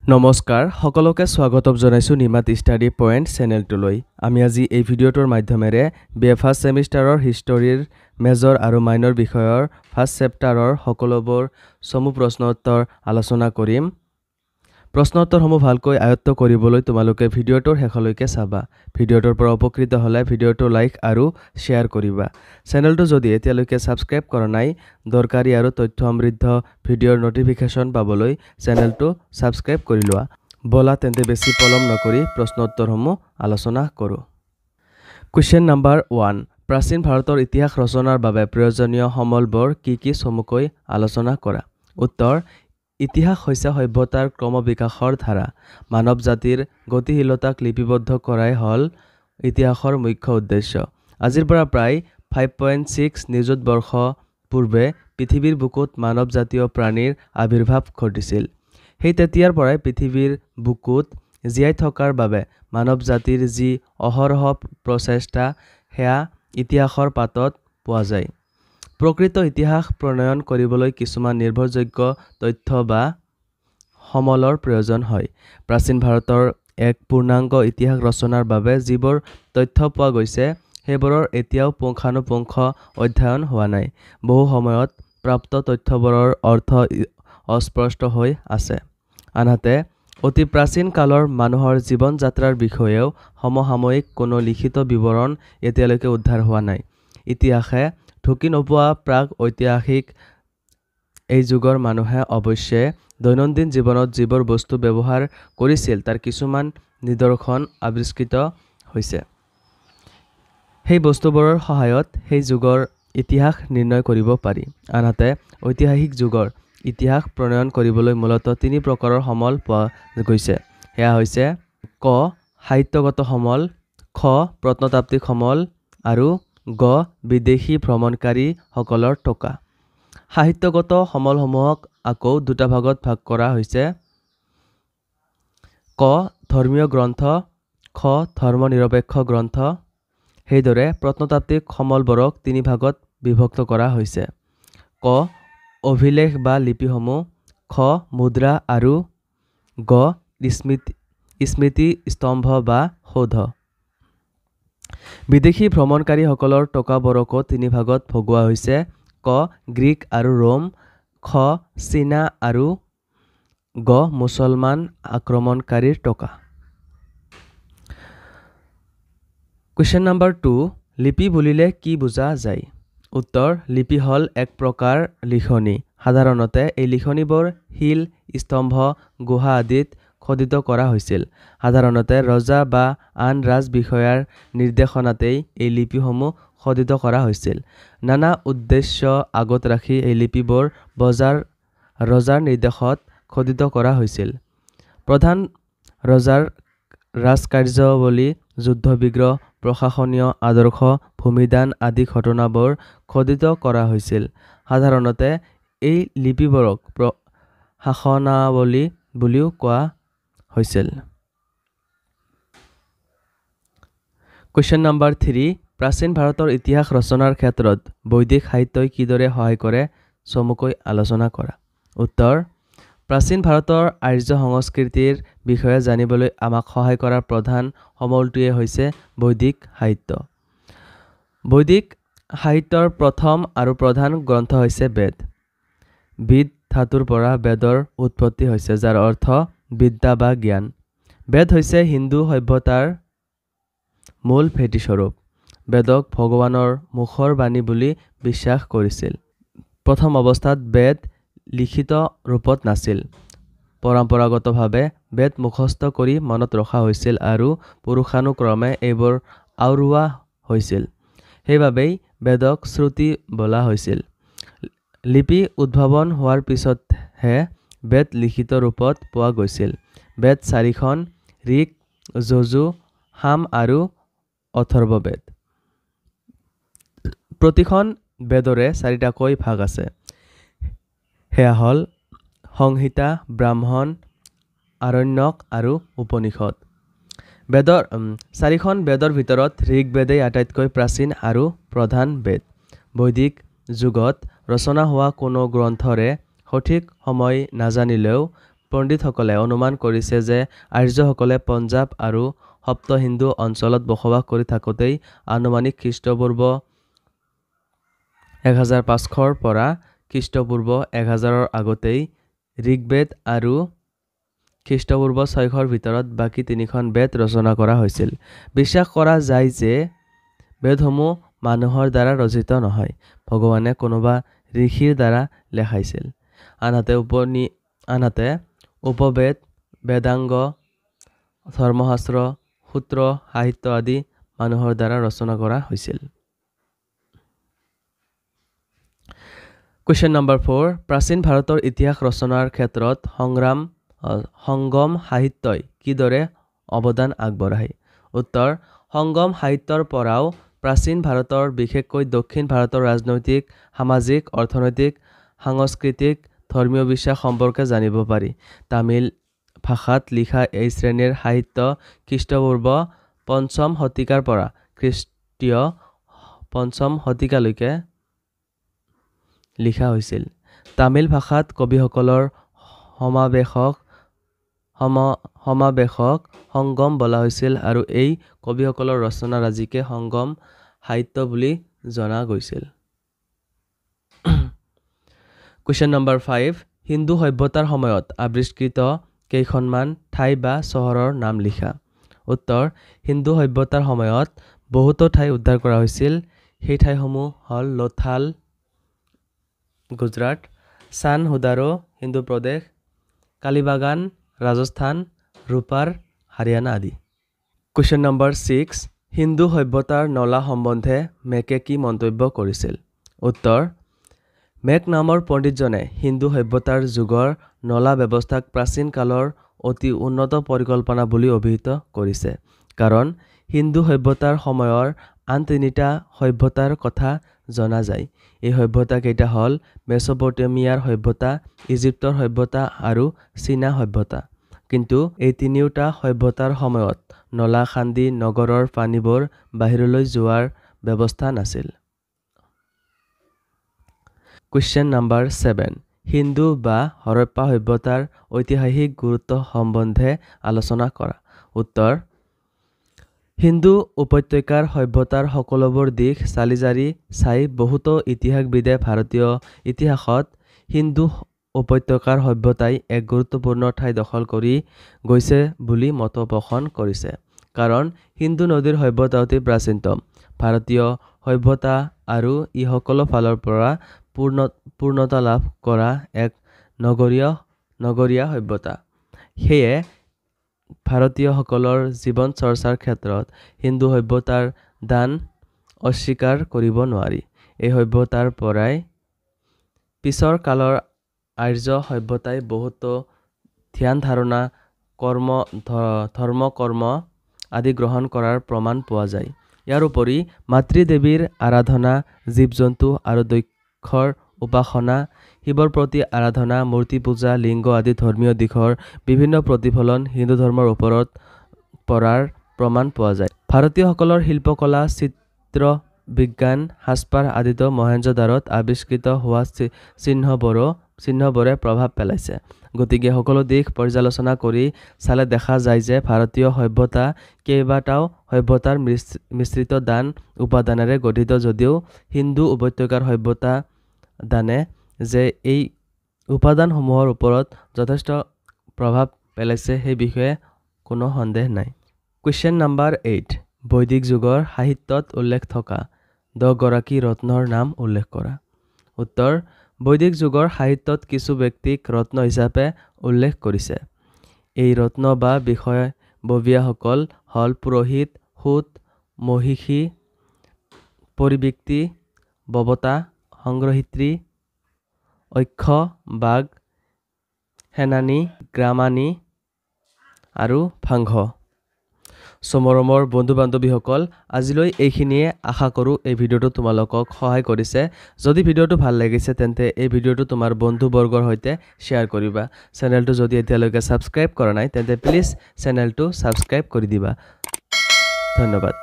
নমস্কাৰ সকলোকে স্বাগতম জনাইছো নিমাত ষ্টাডি পইণ্ট চেনেলটোলৈ। আমি আজি এই ভিডিঅ'টোৰ মাধ্যমেৰে বিএ ফাৰ্ষ্ট ছেমিষ্টাৰৰ হিষ্টৰীৰ মেজৰ আৰু মাইনৰ বিষয়ৰ ফাৰ্ষ্ট চেপ্টাৰৰ সকলোবোৰ চমু প্ৰশ্ন উত্তৰ আলোচনা কৰিম। প্ৰশ্ন উত্তৰসমূহ ভালকৈ আয়ত্ত কৰিবলৈ তোমালোকে ভিডিঅ'টোৰ শেষলৈকে চাবা। ভিডিঅ'টোৰ পৰা উপকৃত হ'লে ভিডিঅ'টো লাইক আৰু শ্বেয়াৰ কৰিবা। চেনেলটো যদি এতিয়ালৈকে ছাবস্ক্ৰাইব কৰা নাই, দৰকাৰী আৰু তথ্য সমৃদ্ধ ভিডিঅ'ৰ নটিফিকেশ্যন পাবলৈ চেনেলটো ছাবস্ক্ৰাইব কৰি লোৱা। বলা তেন্তে বেছি পলম নকৰি প্ৰশ্ন উত্তৰসমূহ আলোচনা কৰোঁ। কুৱেশ্যন নম্বৰ 1, প্ৰাচীন ভাৰতৰ ইতিহাস ৰচনাৰ বাবে প্ৰয়োজনীয় সমলবোৰ কি কি চমুকৈ আলোচনা কৰা। উত্তৰ: ইতিহাস হৈছে সভ্যতাৰ ক্ৰমবিকাশৰ ধাৰা। মানৱ জাতিৰ গতিশীলতাক লিপিবদ্ধ কৰাই হ'ল ইতিহাসৰ মুখ্য উদ্দেশ্য। আজিৰ পৰা প্ৰায় 5.6 নিযুত বৰ্ষ পূৰ্বে পৃথিৱীৰ বুকুত মানৱ জাতীয় প্ৰাণীৰ আবিৰ্ভাৱ ঘটিছিল। সেই তেতিয়াৰ পৰাই পৃথিৱীৰ বুকুত জীয়াই থকাৰ বাবে মানৱ জাতিৰ যি অহৰহ প্ৰচেষ্টা সেয়া ইতিহাসৰ পাতত পোৱা যায়। প্ৰকৃত ইতিহাস প্ৰণয়ন কৰিবলৈ কিছুমান নিৰ্ভৰযোগ্য তথ্য বা সমলৰ প্ৰয়োজন হয়। প্ৰাচীন ভাৰতৰ এক পূৰ্ণাংগ ইতিহাস ৰচনাৰ বাবে যিবোৰ তথ্য পোৱা গৈছে সেইবোৰৰ এতিয়াও পুংখানুপুংখ অধ্যয়ন হোৱা নাই। বহু সময়ত প্ৰাপ্ত তথ্যবোৰৰ অৰ্থ অস্পষ্ট হৈ আছে। আনহাতে অতি প্ৰাচীন কালৰ মানুহৰ জীৱন যাত্ৰাৰ বিষয়েও সমসাময়িক কোনো লিখিত বিৱৰণ এতিয়ালৈকে উদ্ধাৰ হোৱা নাই। ইতিহাসে ঢুকি নোপোৱা প্ৰাক ঐতিহাসিক এই যুগৰ মানুহে অৱশ্যে দৈনন্দিন জীৱনত যিবোৰ বস্তু ব্যৱহাৰ কৰিছিল তাৰ কিছুমান নিদৰ্শন আৱিষ্কৃত হৈছে। সেই বস্তুবোৰৰ সহায়ত সেই যুগৰ ইতিহাস নিৰ্ণয় কৰিব পাৰি। আনহাতে ঐতিহাসিক যুগৰ ইতিহাস প্ৰণয়ন কৰিবলৈ মূলতঃ 3 প্ৰকাৰৰ সমল পোৱা গৈছে। সেয়া হৈছে ক. সাহিত্যগত সমল, খ. প্ৰত্নতাত্ত্বিক সমল আৰু গ. বিদেশী ভ্ৰমণকাৰীসকলৰ টকা। সাহিত্যগত সমলসমূহক আকৌ দুটা ভাগত ভাগ কৰা হৈছে: ক. ধৰ্মীয় গ্ৰন্থ, খ. ধৰ্মনিৰপেক্ষ গ্ৰন্থ। সেইদৰে প্ৰত্নতাত্ত্বিক সমলবোৰক 3 ভাগত বিভক্ত কৰা হৈছে: ক. অভিলেখ বা লিপিসমূহ, খ. মুদ্ৰা আৰু গ. স্মৃতি স্তম্ভ বা সৌধ। বিদেশী ভ্ৰমণকাৰীসকলৰ টকাবোৰকো 3 ভাগত ভগোৱা হৈছে: ক. গ্ৰীক আৰু ৰোম, খ. চীনা আৰু গ. মুছলমান আক্ৰমণকাৰীৰ টকা। কুৱেশ্যন নম্বৰ 2, লিপি বুলিলে কি বুজা যায়? উত্তৰ: লিপি হ'ল এক প্ৰকাৰ লিখনি। সাধাৰণতে এই লিখনিবোৰ শিল, স্তম্ভ, গুহা আদিত খোদিত কৰা হৈছিল। সাধাৰণতে ৰজা বা আন ৰাজবিষয়াৰ নিৰ্দেশনাতেই এই লিপিসমূহ খোদিত কৰা হৈছিল। নানা উদ্দেশ্য আগত ৰাখি এই লিপিবোৰ ৰজাৰ নিৰ্দেশত খোদিত কৰা হৈছিল। প্ৰধান ৰজাৰ ৰাজকাৰ্যাৱলী, যুদ্ধ-বিগ্ৰহ, প্ৰশাসনীয় আদৰ্শ, ভূমিদান আদি ঘটনাবোৰ খোদিত কৰা হৈছিল। সাধাৰণতে এই লিপিবোৰক শাসনাৱলী বুলিও কোৱা হৈছিল। কুৱেশ্যন নম্বৰ 3, প্ৰাচীন ভাৰতৰ ইতিহাস ৰচনাৰ ক্ষেত্ৰত বৈদিক সাহিত্যই কিদৰে সহায় কৰে চমুকৈ আলোচনা কৰা। উত্তৰ: প্ৰাচীন ভাৰতৰ আৰ্য সংস্কৃতিৰ বিষয়ে জানিবলৈ আমাক সহায় কৰা প্ৰধান সমলটোৱে হৈছে বৈদিক সাহিত্য। বৈদিক সাহিত্যৰ প্ৰথম আৰু প্ৰধান গ্ৰন্থ হৈছে বেদ। বিদ ধাতুৰ পৰা বেদৰ উৎপত্তি হৈছে, যাৰ অৰ্থ বিদ্যা বা জ্ঞান। বেদ হৈছে হিন্দু সভ্যতাৰ মূল ভেটিস্বৰূপ। বেদক ভগৱানৰ মুখৰ বাণী বুলি বিশ্বাস কৰিছিল। প্ৰথম অৱস্থাত বেদ লিখিত ৰূপত নাছিল। পৰম্পৰাগতভাৱে বেদ মুখস্থ কৰি মনত ৰখা হৈছিল আৰু পুৰুষানুক্ৰমে এইবোৰ আওৰোৱা হৈছিল। সেইবাবেই বেদক শ্ৰুতি বোলা হৈছিল। লিপি উদ্ভাৱন হোৱাৰ পিছতহে বেদ লিখিত ৰূপত পোৱা গৈছিল। বেদ 4খন: ঋক, যজু, সাম আৰু অথৰ্ববেদ। প্ৰতিখন বেদৰে 4টাকৈ ভাগ আছে। সেয়া হ'ল সংহিতা, ব্ৰাহ্মণ, আৰণ্যক আৰু উপনিষদ। 4খন বেদৰ ভিতৰত ঋগ্বেদেই আটাইতকৈ প্ৰাচীন আৰু প্ৰধান বেদ। বৈদিক যুগত ৰচনা হোৱা কোনো গ্ৰন্থৰে সঠিক সময় নাজানিলেও পণ্ডিতসকলে অনুমান কৰিছে যে আৰ্যসকলে পঞ্জাব আৰু সপ্ত হিন্দু অঞ্চলত বসবাস কৰি থাকোঁতেই আনুমানিক খ্ৰীষ্টপূৰ্ব 1500 পৰা খ্ৰীষ্টপূৰ্ব 1000 আগতেই ঋগ্বেদ আৰু খ্ৰীষ্টপূৰ্ব 600 ভিতৰত বাকী তিনিখন বেদ ৰচনা কৰা হৈছিল। বিশ্বাস কৰা যায় যে বেদসমূহ মানুহৰ দ্বাৰা ৰচিত নহয়, ভগৱানে কোনোবা ঋষিৰ দ্বাৰা লেখাইছিল। আনহাতে উপবেদ, বেদাংগ, ধৰ্মশাস্ত্ৰ, সূত্ৰ, সাহিত্য আদি মানুহৰ দ্বাৰা ৰচনা কৰা হৈছিল। কুৱেশ্যন নম্বৰ 4, প্ৰাচীন ভাৰতৰ ইতিহাস ৰচনাৰ ক্ষেত্ৰত সংগম সাহিত্যই কিদৰে অৱদান আগবঢ়ায়? উত্তৰ: সংগম সাহিত্যৰ পৰাও প্ৰাচীন ভাৰতৰ বিশেষকৈ দক্ষিণ ভাৰতৰ ৰাজনৈতিক, সামাজিক, অৰ্থনৈতিক, সাংস্কৃতিক, ধৰ্মীয় বিশ্বাস সম্পৰ্কে জানিব পাৰি। তামিল ভাষাত লিখা এই শ্ৰেণীৰ সাহিত্য খ্ৰীষ্টপূৰ্ব 5ম শতিকাৰ পৰা খ্ৰীষ্টীয় 5ম শতিকালৈকে লিখা হৈছিল। তামিল ভাষাত কবিসকলৰ সমাৱেশক সংগম বোলা হৈছিল আৰু এই কবিসকলৰ ৰচনাৰাজিকে সংগম সাহিত্য বুলি জনা গৈছিল। কুৱেশ্যন নম্বৰ 5, হিন্দু সভ্যতাৰ সময়ত আৱিষ্কৃত কেইখনমান ঠাই বা চহৰৰ নাম লিখা। উত্তৰ: হিন্দু সভ্যতাৰ সময়ত বহুতো ঠাই উদ্ধাৰ কৰা হৈছিল। সেই ঠাইসমূহ হ'ল লোথাল গুজৰাট, চান হুদাৰো হিন্দু প্ৰদেশ, কালিবাগান ৰাজস্থান, ৰোপাৰ হাৰিয়ানা আদি। কুৱেশ্যন নম্বৰ 6, হিন্দু সভ্যতাৰ নলা সম্বন্ধে মেকে কি মন্তব্য কৰিছিল? উত্তৰ: মেক নামৰ পণ্ডিতজনে হিন্দু সভ্যতাৰ যুগৰ নলা ব্যৱস্থাক প্ৰাচীন কালৰ অতি উন্নত পৰিকল্পনা বুলি অভিহিত কৰিছে। কাৰণ হিন্দু সভ্যতাৰ সময়ৰ আন তিনিটা সভ্যতাৰ কথা জনা যায়। এই সভ্যতাকেইটা হ'ল মেচ'পটেমিয়াৰ সভ্যতা, ইজিপ্তৰ সভ্যতা আৰু চীনা সভ্যতা। কিন্তু এই তিনিওটা সভ্যতাৰ সময়ত নলা খান্দি নগৰৰ পানীবোৰ বাহিৰলৈ যোৱাৰ ব্যৱস্থা নাছিল। কুৱেশ্যন নম্বৰ 7, হিন্দু বা হৰপ্পা সভ্যতাৰ ঐতিহাসিক গুৰুত্ব সম্বন্ধে আলোচনা কৰা। উত্তৰ: হিন্দু উপত্যকাৰ সভ্যতাৰ সকলোবোৰ দিশ চালি জাৰি চাই বহুতো ইতিহাসবিদে ভাৰতীয় ইতিহাসত হিন্দু উপত্যকাৰ সভ্যতাই এক গুৰুত্বপূৰ্ণ ঠাই দখল কৰি গৈছে বুলি মত পোষণ কৰিছে। কাৰণ সিন্ধু নদীৰ সভ্যতা অতি প্ৰাচীনতম ভাৰতীয় সভ্যতা আৰু ই সকলো ফালৰ পৰা পূৰ্ণতা লাভ কৰা এক নগৰীয়া সভ্যতা। সেয়ে ভাৰতীয়সকলৰ জীৱন চৰ্চাৰ ক্ষেত্ৰত হিন্দু সভ্যতাৰ দান অস্বীকাৰ কৰিব নোৱাৰি। এই সভ্যতাৰ পৰাই পিছৰ কালৰ আৰ্য সভ্যতাই বহুতো ধ্যান ধাৰণা, ধৰ্ম কৰ্ম আদি গ্ৰহণ কৰাৰ প্ৰমাণ পোৱা যায়। ইয়াৰ উপৰি মাতৃদেৱীৰ আৰাধনা, জীৱ জন্তু আৰু দক্ষৰ উপাসনা, শিৱৰ প্ৰতি আৰাধনা, মূৰ্তি পূজা, লিংগ আদি ধৰ্মীয় দিশৰ বিভিন্ন প্ৰতিফলন হিন্দু ধৰ্মৰ ওপৰত পৰাৰ প্ৰমাণ পোৱা যায়। ভাৰতীয়সকলৰ শিল্পকলা, চিত্ৰ বিজ্ঞান, সাজপাৰ আদিতো মহেঞ্জোদাৰোত আৱিষ্কৃত হোৱা চিহ্নবোৰে প্ৰভাৱ পেলাইছে। গতিকে সকলো দিশ পৰ্যালোচনা কৰি চালে দেখা যায় যে ভাৰতীয় সভ্যতা কেইবাটাও সভ্যতাৰ মিশ্ৰিত দান উপাদানেৰে গঠিত যদিও হিন্দু উপত্যকাৰ সভ্যতা দানে যে এই উপাদানসমূহৰ ওপৰত যথেষ্ট প্ৰভাৱ পেলাইছে সেই বিষয়ে কোনো সন্দেহ নাই। কুৱেশ্যন নম্বৰ 8, বৈদিক যুগৰ সাহিত্যত উল্লেখ থকা 10 গৰাকী ৰত্নৰ নাম উল্লেখ কৰা। উত্তৰ: বৈদিক যুগৰ সাহিত্যত কিছু ব্যক্তিক ৰত্ন হিচাপে উল্লেখ কৰিছে। এই ৰত্ন বা বিষয়ববীয়াসকল হ'ল পুৰোহিত, সূত, মহিষী, পৰিবৃক্তি, ববতা, সংগ্ৰহিত্ৰী, অক্ষ, বাঘ, সেনানী, গ্ৰামানী আৰু ভাংঘ। মৰমৰ বন্ধু বান্ধৱীসকল, আজিলৈ এইখিনিয়ে। আশা কৰোঁ এই ভিডিঅ'টো তোমালোকক সহায় কৰিছে। যদি ভিডিঅ'টো ভাল লাগিছে তেন্তে এই ভিডিঅ'টো তোমাৰ বন্ধুবৰ্গৰ সৈতে শ্বেয়াৰ কৰিবা। চেনেলটো যদি এতিয়ালৈকে ছাবস্ক্ৰাইব কৰা নাই তেন্তে প্লিজ চেনেলটো ছাবস্ক্ৰাইব কৰি দিবা। ধন্যবাদ।